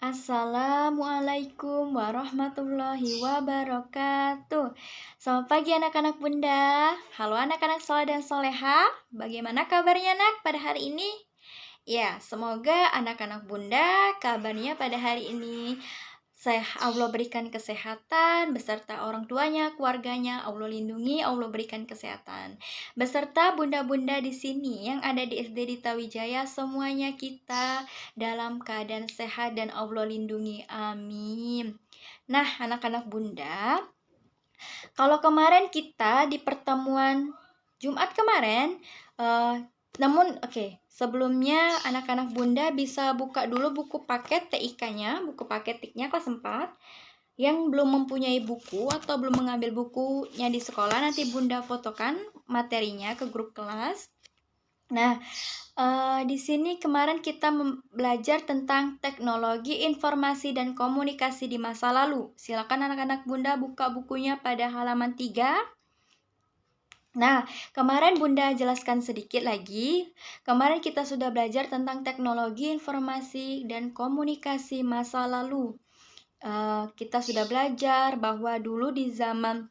Assalamualaikum warahmatullahi wabarakatuh. Selamat pagi anak-anak bunda. Halo anak-anak soleh dan soleha. Bagaimana kabarnya nak pada hari ini? Ya, semoga anak-anak bunda kabarnya pada hari ini Allah berikan kesehatan beserta orang tuanya, keluarganya, Allah lindungi, Allah berikan kesehatan. Beserta bunda-bunda di sini yang ada di SD Dita Wijaya, semuanya kita dalam keadaan sehat dan Allah lindungi. Amin. Nah, anak-anak bunda, kalau kemarin kita di pertemuan Jumat kemarin, sebelumnya anak-anak bunda bisa buka dulu buku paket TIK-nya, buku paket TIK-nya kelas 4. Yang belum mempunyai buku atau belum mengambil bukunya di sekolah, nanti bunda fotokan materinya ke grup kelas. Nah, di sini kemarin kita belajar tentang teknologi informasi dan komunikasi di masa lalu. Silakan anak-anak bunda buka bukunya pada halaman 3. Nah, kemarin bunda jelaskan sedikit lagi. Kemarin kita sudah belajar tentang teknologi informasi dan komunikasi masa lalu. Kita sudah belajar bahwa dulu di zaman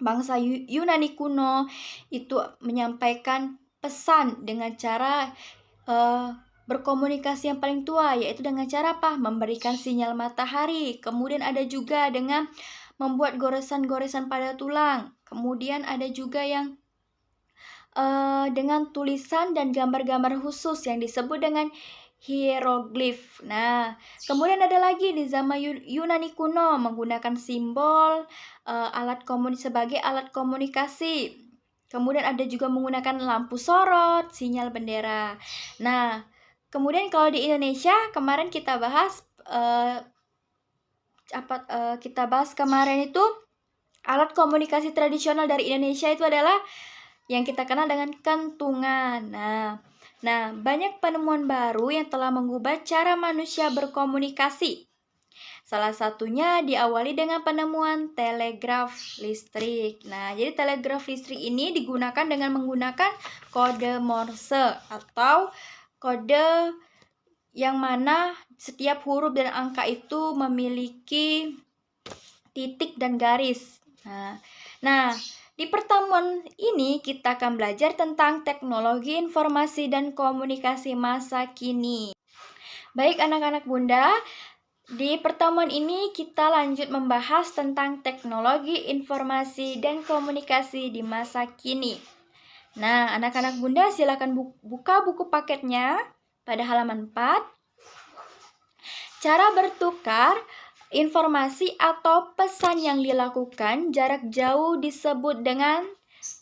bangsa Yunani kuno itu menyampaikan pesan dengan cara berkomunikasi yang paling tua, yaitu dengan cara apa? Memberikan sinyal matahari. Kemudian ada juga dengan membuat goresan-goresan pada tulang. Kemudian ada juga yang dengan tulisan dan gambar-gambar khusus yang disebut dengan hieroglif. Nah, kemudian ada lagi di zaman Yunani kuno menggunakan simbol sebagai alat komunikasi. Kemudian ada juga menggunakan lampu sorot, sinyal bendera. Nah, kemudian kalau di Indonesia kemarin kita bahas kemarin itu alat komunikasi tradisional dari Indonesia itu adalah yang kita kenal dengan kentungan. Nah, banyak penemuan baru yang telah mengubah cara manusia berkomunikasi. Salah satunya diawali dengan penemuan telegraf listrik. Nah, jadi telegraf listrik ini digunakan dengan menggunakan kode Morse atau kode yang mana setiap huruf dan angka itu memiliki titik dan garis. Nah, di pertemuan ini kita akan belajar tentang teknologi informasi dan komunikasi masa kini. Baik anak-anak bunda, di pertemuan ini kita lanjut membahas tentang teknologi informasi dan komunikasi di masa kini. Nah, anak-anak bunda silakan buka buku paketnya pada halaman 4. Cara bertukar informasi atau pesan yang dilakukan jarak jauh disebut dengan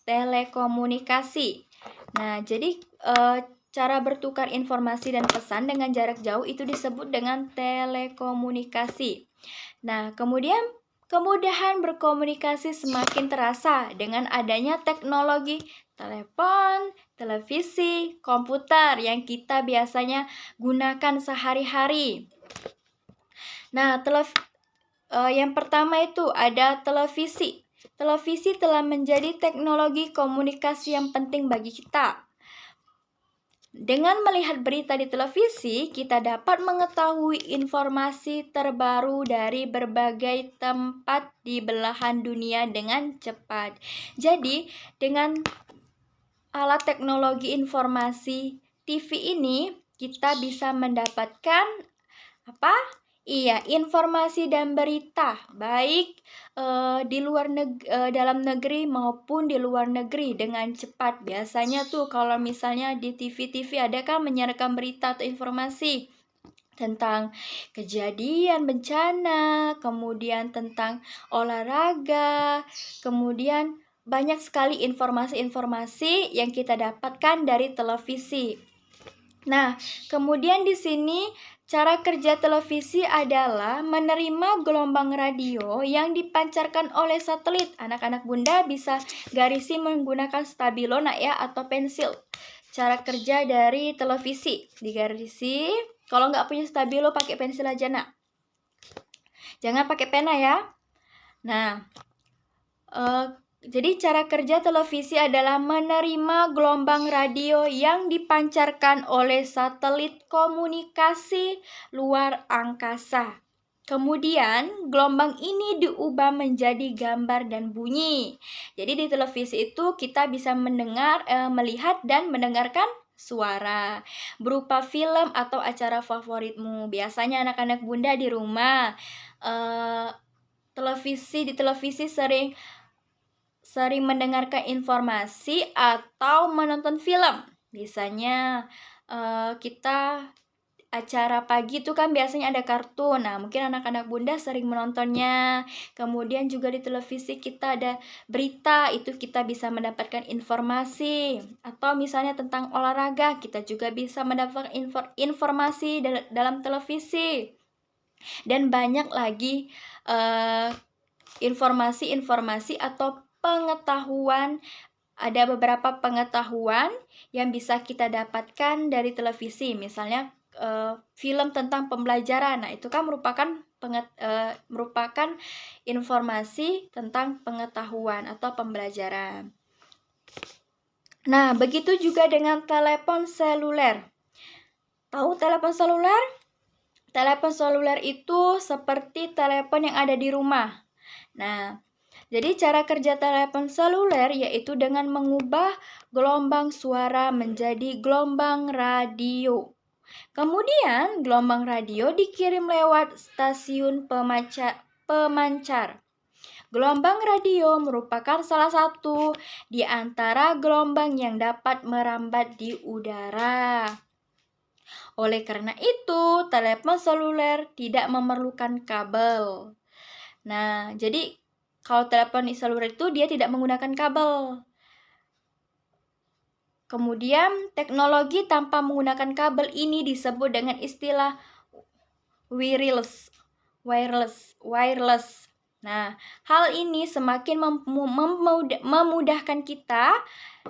telekomunikasi. Nah, jadi cara bertukar informasi dan pesan dengan jarak jauh itu disebut dengan telekomunikasi. Nah, kemudian kemudahan berkomunikasi semakin terasa dengan adanya teknologi telepon, televisi, komputer yang kita biasanya gunakan sehari-hari. Nah, yang pertama itu ada televisi. Televisi telah menjadi teknologi komunikasi yang penting bagi kita. Dengan melihat berita di televisi, kita dapat mengetahui informasi terbaru dari berbagai tempat di belahan dunia dengan cepat. Jadi, dengan alat teknologi informasi TV ini, kita bisa mendapatkan informasi dan berita baik dalam negeri maupun di luar negeri dengan cepat. Biasanya tuh kalau misalnya di TV ada kan menyiarkan berita atau informasi tentang kejadian bencana, kemudian tentang olahraga, kemudian banyak sekali informasi-informasi yang kita dapatkan dari televisi. Nah, kemudian di sini cara kerja televisi adalah menerima gelombang radio yang dipancarkan oleh satelit. Anak-anak bunda bisa garisi menggunakan stabilo atau pensil. Cara kerja dari televisi digarisi. Kalau nggak punya stabilo pakai pensil aja nak. Jangan pakai pena ya. Nah, Jadi cara kerja televisi adalah menerima gelombang radio yang dipancarkan oleh satelit komunikasi luar angkasa. Kemudian gelombang ini diubah menjadi gambar dan bunyi. Jadi di televisi itu kita bisa melihat dan mendengarkan suara berupa film atau acara favoritmu. Biasanya anak-anak bunda di rumah di televisi sering mendengarkan informasi atau menonton film. Biasanya kita acara pagi itu kan biasanya ada kartun. Nah, mungkin anak-anak bunda sering menontonnya. Kemudian juga di televisi kita ada berita, itu kita bisa mendapatkan informasi. Atau misalnya tentang olahraga, kita juga bisa mendapatkan informasi dalam televisi. Dan banyak lagi informasi-informasi atau pengetahuan. Ada beberapa pengetahuan yang bisa kita dapatkan dari televisi, misalnya film tentang pembelajaran. Nah, itu kan merupakan informasi tentang pengetahuan atau pembelajaran. Nah, begitu juga dengan telepon seluler. Tahu telepon seluler? Telepon seluler itu seperti telepon yang ada di rumah. Nah, jadi cara kerja telepon seluler yaitu dengan mengubah gelombang suara menjadi gelombang radio. Kemudian gelombang radio dikirim lewat stasiun pemancar. Gelombang radio merupakan salah satu di antara gelombang yang dapat merambat di udara. Oleh karena itu, telepon seluler tidak memerlukan kabel. Nah, jadi kalau telepon seluler itu dia tidak menggunakan kabel. Kemudian teknologi tanpa menggunakan kabel ini disebut dengan istilah wireless. Nah, hal ini semakin memudahkan kita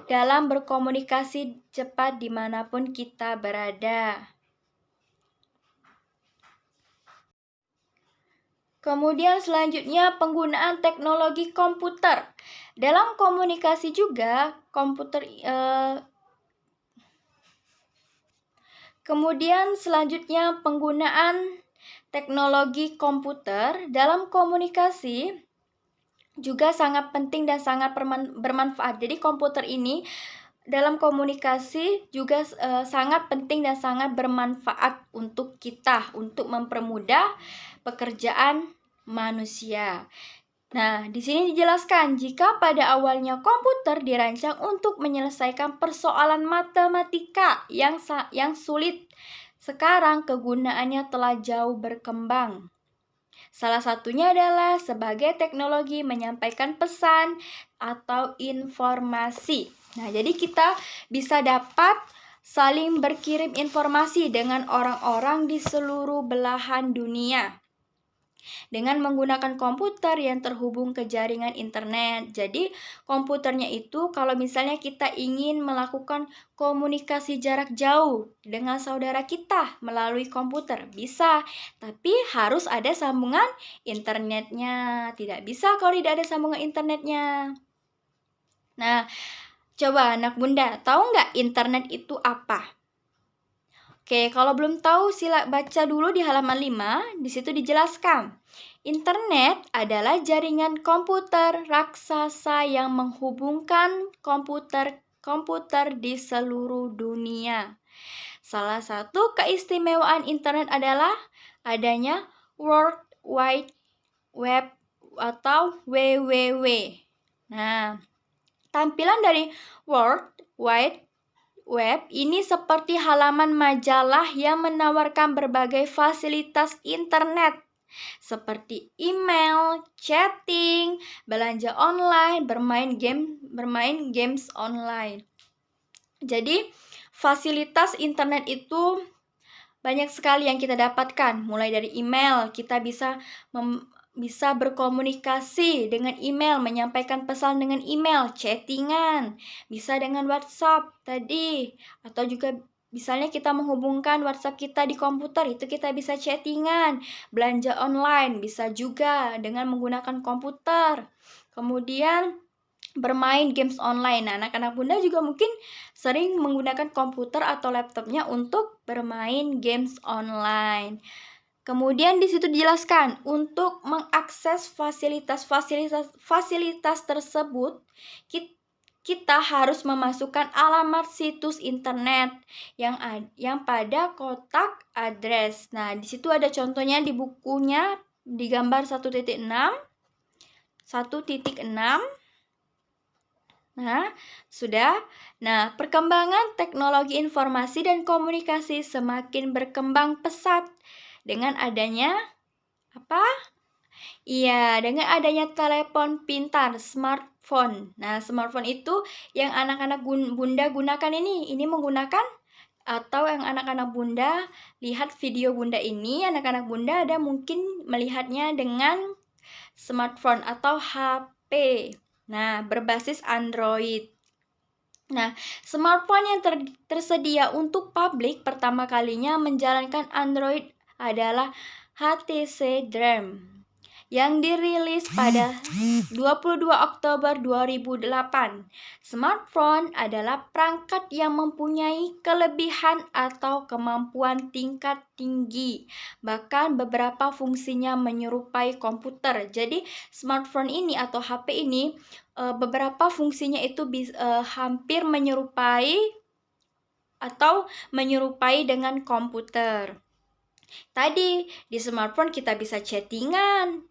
dalam berkomunikasi cepat dimanapun kita berada. Kemudian selanjutnya penggunaan teknologi komputer. Dalam komunikasi juga Kemudian selanjutnya penggunaan teknologi komputer dalam komunikasi juga sangat penting dan sangat bermanfaat. Jadi komputer ini dalam komunikasi juga sangat penting dan sangat bermanfaat untuk kita, untuk mempermudah pekerjaan manusia. Nah, di sini dijelaskan jika pada awalnya komputer dirancang untuk menyelesaikan persoalan matematika yang sulit, sekarang kegunaannya telah jauh berkembang. Salah satunya adalah sebagai teknologi menyampaikan pesan atau informasi. Nah, jadi kita bisa dapat saling berkirim informasi dengan orang-orang di seluruh belahan dunia dengan menggunakan komputer yang terhubung ke jaringan internet. Jadi komputernya itu kalau misalnya kita ingin melakukan komunikasi jarak jauh dengan saudara kita melalui komputer, bisa. Tapi harus ada sambungan internetnya. Tidak bisa kalau tidak ada sambungan internetnya. Nah, coba anak bunda, tahu nggak internet itu apa? Oke, kalau belum tahu sila baca dulu di halaman 5, di situ dijelaskan. Internet adalah jaringan komputer raksasa yang menghubungkan komputer di seluruh dunia. Salah satu keistimewaan internet adalah adanya World Wide Web atau WWW. Nah, tampilan dari World Wide Web ini seperti halaman majalah yang menawarkan berbagai fasilitas internet seperti email, chatting, belanja online, bermain games online. Jadi, fasilitas internet itu banyak sekali yang kita dapatkan. Mulai dari email, kita bisa berkomunikasi dengan email, menyampaikan pesan dengan email, chattingan, bisa dengan WhatsApp tadi, atau juga misalnya kita menghubungkan WhatsApp kita di komputer, itu kita bisa chattingan, belanja online, bisa juga dengan menggunakan komputer. Kemudian bermain games online. Nah, anak-anak bunda juga mungkin sering menggunakan komputer atau laptopnya untuk bermain games online. Kemudian di situ dijelaskan untuk mengakses fasilitas tersebut, kita harus memasukkan alamat situs internet yang pada kotak address. Nah, di situ ada contohnya di bukunya di gambar 1.6. Nah, sudah. Nah, perkembangan teknologi informasi dan komunikasi semakin berkembang pesat dengan adanya apa? Iya, dengan adanya telepon pintar, smartphone. Nah, smartphone itu yang anak-anak bunda gunakan ini menggunakan atau yang anak-anak bunda lihat video bunda ini, anak-anak bunda ada mungkin melihatnya dengan smartphone atau HP. Nah, berbasis Android. Nah, smartphone yang tersedia untuk publik pertama kalinya menjalankan Android adalah HTC Dream yang dirilis pada 22 Oktober 2008. Smartphone adalah perangkat yang mempunyai kelebihan atau kemampuan tingkat tinggi. Bahkan beberapa fungsinya menyerupai komputer. Jadi, smartphone ini atau HP ini beberapa fungsinya itu hampir menyerupai dengan komputer. Tadi di smartphone kita bisa chattingan.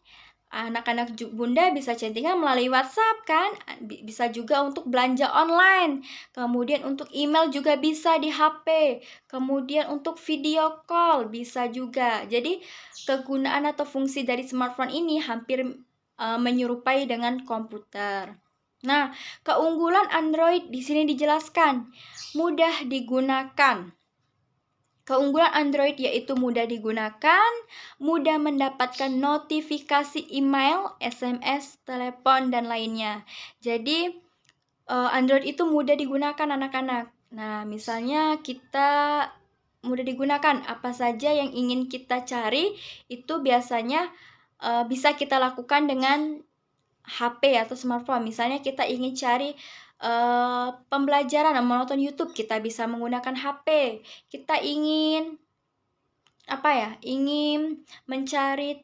Anak-anak bunda bisa chattingan melalui WhatsApp kan? Bisa juga untuk belanja online. Kemudian untuk email juga bisa di HP. Kemudian untuk video call bisa juga. Jadi kegunaan atau fungsi dari smartphone ini hampir menyerupai dengan komputer. Nah, keunggulan Android di sini dijelaskan mudah digunakan. Keunggulan Android yaitu mudah digunakan, mudah mendapatkan notifikasi email, SMS, telepon, dan lainnya. Jadi, Android itu mudah digunakan anak-anak. Nah, misalnya kita mudah digunakan, apa saja yang ingin kita cari, itu biasanya bisa kita lakukan dengan HP atau smartphone. Misalnya kita ingin cari pembelajaran, menonton YouTube, kita bisa menggunakan HP. Kita ingin ingin mencari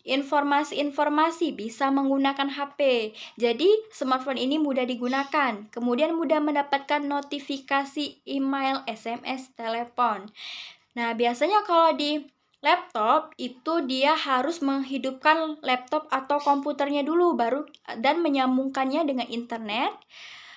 informasi-informasi, bisa menggunakan HP. Jadi smartphone ini mudah digunakan. Kemudian mudah mendapatkan notifikasi email, SMS, telepon. Nah, biasanya kalau di laptop itu dia harus menghidupkan laptop atau komputernya dulu dan menyambungkannya dengan internet.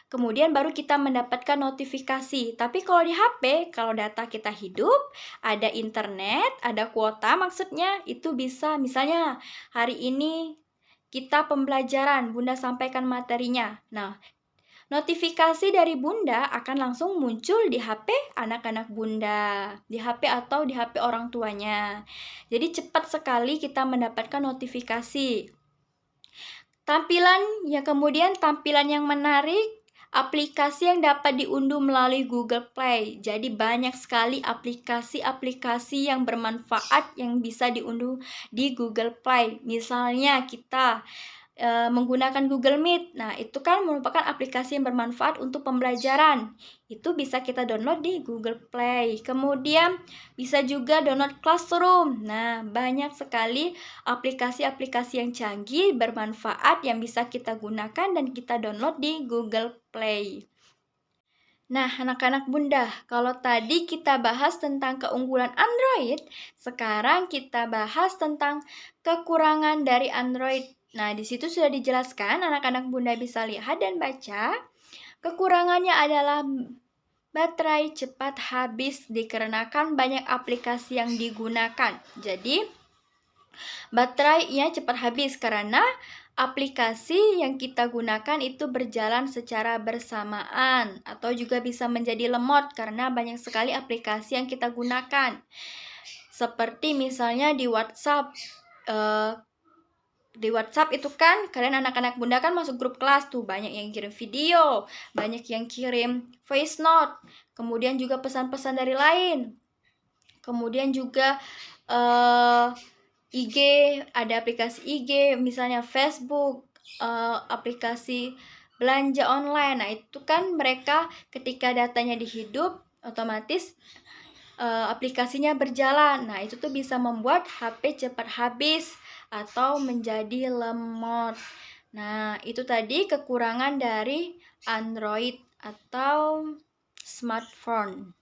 Kemudian baru kita mendapatkan notifikasi. Tapi kalau di HP, kalau data kita hidup, ada internet, ada kuota maksudnya, itu bisa misalnya hari ini kita pembelajaran, bunda sampaikan materinya. Nah, notifikasi dari bunda akan langsung muncul di HP anak-anak bunda, di HP atau di HP orang tuanya. Jadi cepat sekali kita mendapatkan notifikasi. Tampilan yang menarik, aplikasi yang dapat diunduh melalui Google Play. Jadi banyak sekali aplikasi-aplikasi yang bermanfaat yang bisa diunduh di Google Play. Misalnya kita menggunakan Google Meet. Nah, itu kan merupakan aplikasi yang bermanfaat untuk pembelajaran. Itu bisa kita download di Google Play. Kemudian bisa juga download Classroom. Nah, banyak sekali aplikasi-aplikasi yang canggih, bermanfaat yang bisa kita gunakan dan kita download di Google Play. Nah, anak-anak bunda, kalau tadi kita bahas tentang keunggulan Android, sekarang kita bahas tentang kekurangan dari Android. Nah, di situ sudah dijelaskan, anak-anak bunda bisa lihat dan baca. Kekurangannya adalah baterai cepat habis dikarenakan banyak aplikasi yang digunakan. Jadi, baterainya cepat habis karena aplikasi yang kita gunakan itu berjalan secara bersamaan atau juga bisa menjadi lemot karena banyak sekali aplikasi yang kita gunakan. Seperti misalnya di WhatsApp. Di WhatsApp itu kan kalian anak-anak bunda kan masuk grup kelas tuh, banyak yang kirim video, banyak yang kirim voice note, kemudian juga pesan-pesan dari lain. Kemudian juga IG, ada aplikasi IG, misalnya Facebook, aplikasi belanja online. Nah, itu kan mereka ketika datanya dihidup, otomatis aplikasinya berjalan. Nah, itu tuh bisa membuat HP cepat habis atau menjadi lemot. Nah, itu tadi kekurangan dari Android atau smartphone.